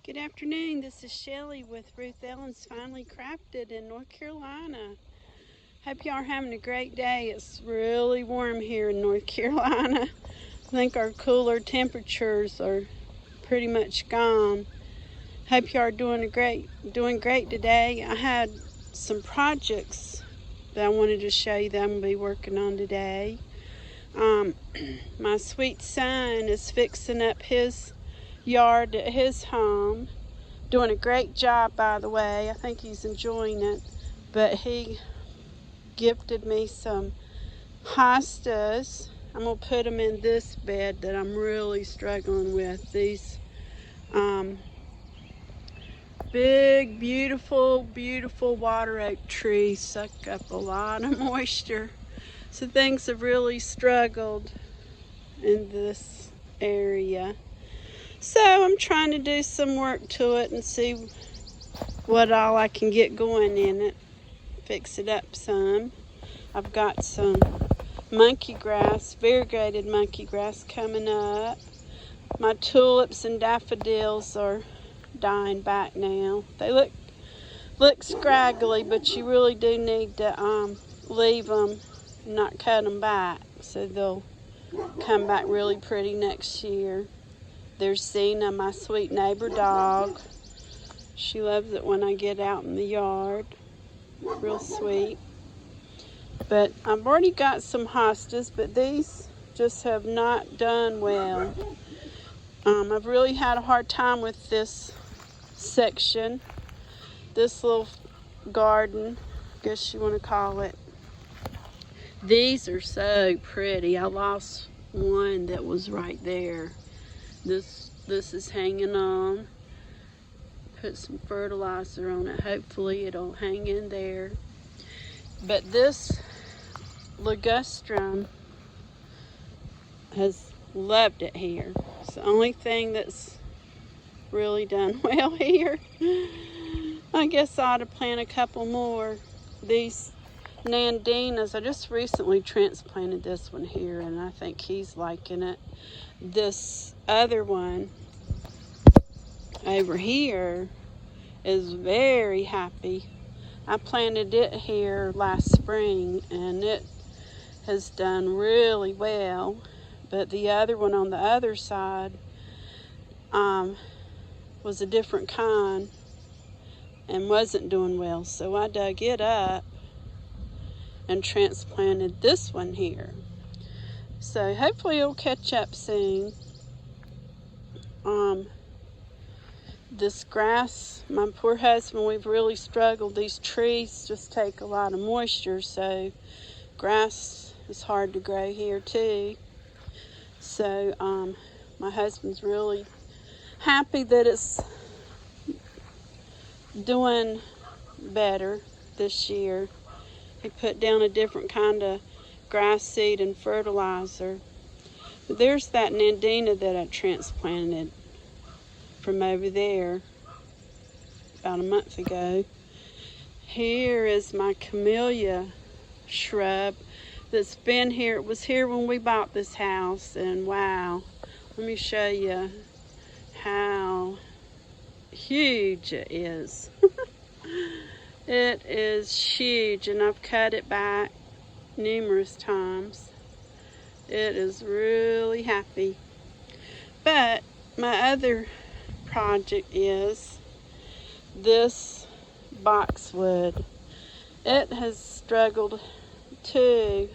Good afternoon. This is Shelly with Ruth Ellen's Finally Crafted in North Carolina. Hope y'all are having a great day. It's really warm here in North Carolina. I think our cooler temperatures are pretty much gone. Hope y'all are doing great today. I had some projects that I wanted to show you that I'm going to be working on today. My sweet son is fixing up his yard at his home. Doing a great job, by the way. I think he's enjoying it. But he gifted me some hostas. I'm going to put them in this bed that I'm really struggling with. These big, beautiful water oak trees suck up a lot of moisture. So things have really struggled in this area. So I'm trying to do some work to it and see what all I can get going in it. Fix it up some. I've got some monkey grass, variegated monkey grass coming up. My tulips and daffodils are dying back now. They look scraggly, but you really do need to leave them, not cut them back, so they'll come back really pretty next year. There's Zena, my sweet neighbor dog. She loves it when I get out in the yard. Real sweet. But I've already got some hostas, but these just have not done well. I've really had a hard time with this section, this little garden, I guess you want to call it. These are so pretty. I lost one that was right there. This is hanging on. Put some fertilizer on it. Hopefully it'll hang in there. But this ligustrum has loved it here. It's the only thing that's really done well here. I guess I ought to plant a couple more. These nandinas, I just recently transplanted this one here and I think he's liking it. This other one over here is very happy. I planted it here last spring and it has done really well, but the other one on the other side was a different kind and wasn't doing well, so I dug it up and transplanted this one here. So hopefully it'll catch up soon. This grass, my poor husband, we've really struggled. These trees just take a lot of moisture, so grass is hard to grow here too. So my husband's really happy that it's doing better this year. He put down a different kind of grass seed and fertilizer. But there's that nandina that I transplanted from over there about a month ago. Here is my camellia shrub that's been here. It was here when we bought this house, and wow, let me show you how huge it is. It is huge, and I've cut it back numerous times. It is really happy. But my other project is this boxwood. It has struggled too.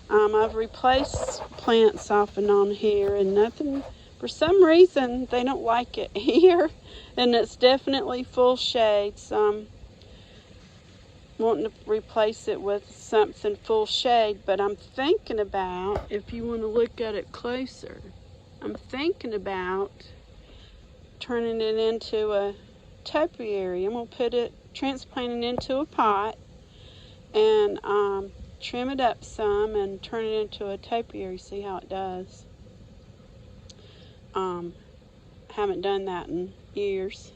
I've replaced plants off and on here and nothing, for some reason they don't like it here, and it's definitely full shade, so I'm wanting to replace it with something full shade. But I'm thinking about, if you want to look at it closer, I'm thinking about turning it into a topiary. I'm going to transplant it into a pot and trim it up some and turn it into a topiary, see how it does. Haven't done that in years.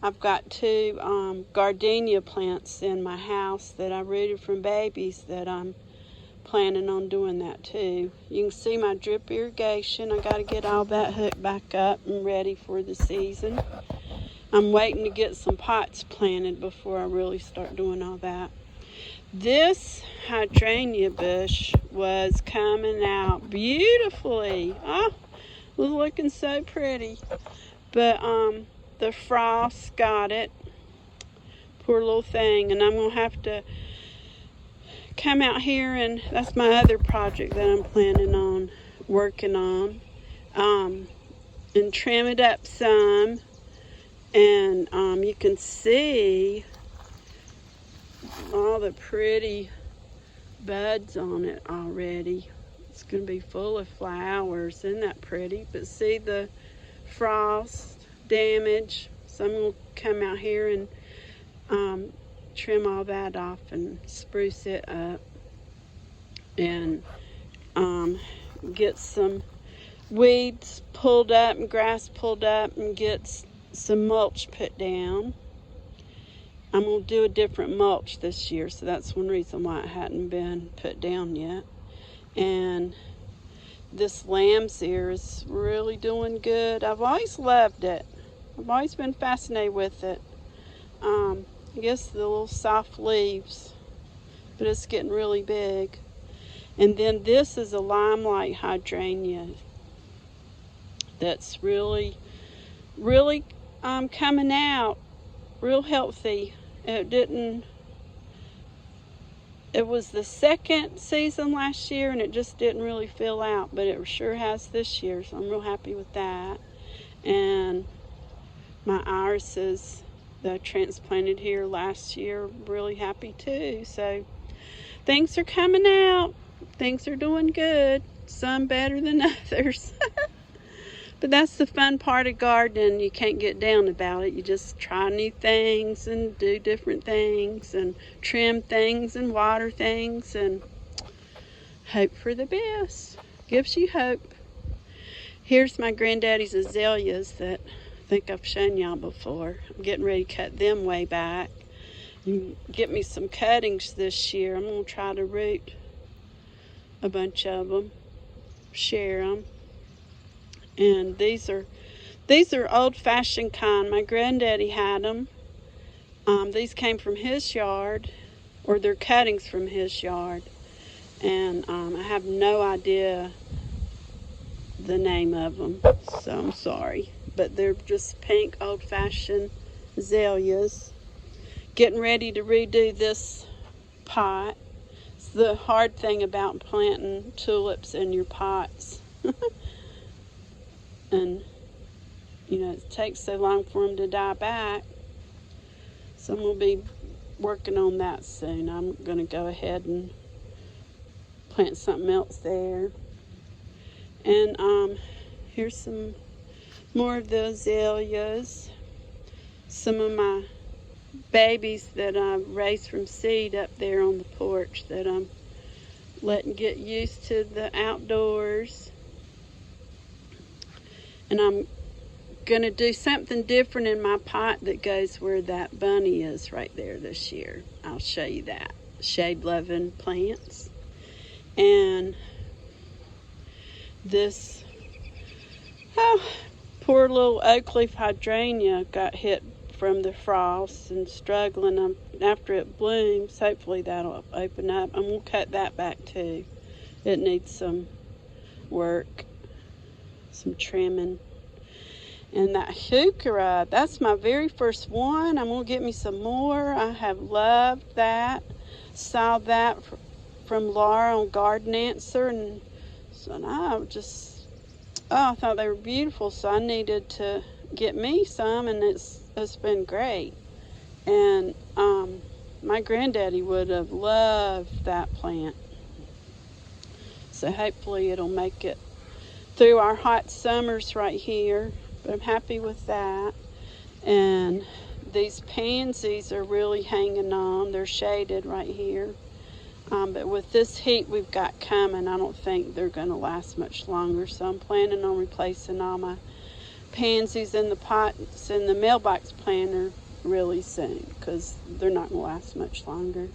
I've got two gardenia plants in my house that I rooted from babies that I'm planning on doing that too. You can see my drip irrigation. I got to get all that hooked back up and ready for the season. I'm waiting to get some pots planted before I really start doing all that. This hydrangea bush was coming out beautifully. Oh, it was looking so pretty. But the frost got it. Poor little thing. And I'm going to have to come out here, and that's my other project that I'm planning on working on, and trim it up some. And you can see all the pretty buds on it already. It's going to be full of flowers. Isn't that pretty? But see the frost damage. So I'm going to come out here and trim all that off and spruce it up, and get some weeds pulled up and grass pulled up, and get some mulch put down. I'm going to do a different mulch this year, so that's one reason why it hadn't been put down yet. And this lamb's ear is really doing good. I've always loved it. I've always been fascinated with it. I guess the little soft leaves, but it's getting really big. And then this is a limelight hydrangea that's really coming out real healthy. It was the second season last year, and it just didn't really fill out, but it sure has this year, so I'm real happy with that. And my irises that I transplanted here last year, really happy too. So things are coming out. Things are doing good. Some better than others. But that's the fun part of gardening. You can't get down about it. You just try new things and do different things and trim things and water things and hope for the best. Gives you hope. Here's my granddaddy's azaleas that I think I've shown y'all before. I'm getting ready to cut them way back and get me some cuttings this year. I'm going to try to root a bunch of them, share them. And these are old-fashioned kind. My granddaddy had them. These came from his yard, or they're cuttings from his yard. And I have no idea the name of them, so I'm sorry. But they're just pink, old-fashioned azaleas. Getting ready to redo this pot. It's the hard thing about planting tulips in your pots. And, you know, it takes so long for them to die back. So I'm going to be working on that soon. I'm going to go ahead and plant something else there. And here's some more of the azaleas. Some of my babies that I raised from seed up there on the porch that I'm letting get used to the outdoors. And I'm going to do something different in my pot that goes where that bunny is right there this year. I'll show you that. Shade-loving plants. And this, poor little oak leaf hydrangea got hit from the frost and struggling. After it blooms, hopefully that'll open up. I'm going to cut that back too. It needs some work. Some trimming. And that heuchera, that's my very first one. I'm going to get me some more. I have loved that. Saw that from Laura on Garden Answer, and so I thought they were beautiful, so I needed to get me some, and it's been great. And my granddaddy would have loved that plant. So hopefully it'll make it through our hot summers right here, but I'm happy with that. And these pansies are really hanging on. They're shaded right here. But with this heat we've got coming, I don't think they're going to last much longer. So I'm planning on replacing all my pansies in the pots in the mailbox planter really soon, because they're not going to last much longer.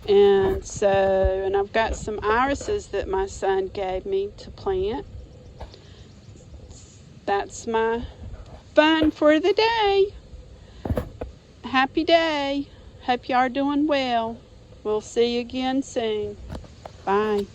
And so, and I've got some irises that my son gave me to plant. That's my fun for the day. Happy day. Hope you are doing well. We'll see you again soon. Bye.